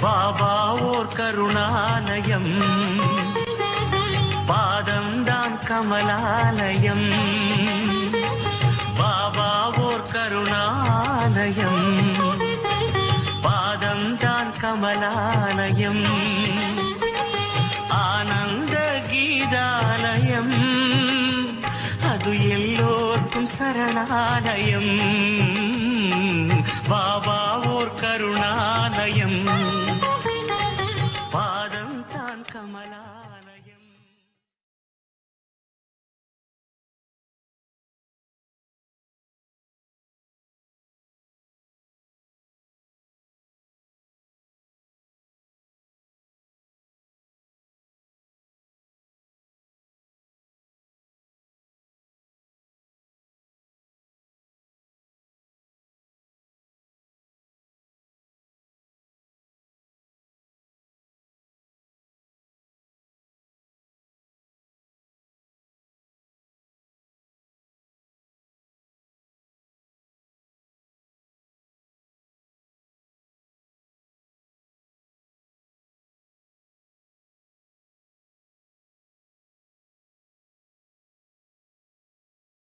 பாபா ஓர் கருணாலயம், பாதம்தான் கமலாலயம். பாபா ஓர் கருணாலயம், பாதம்தான் கமலாலயம். ஆனந்த கீதாலயம், அது எல்லோர்க்கும் சரணாலயம். பாபா ஓர் கருணாலயம், பாதம் தான் கமலா.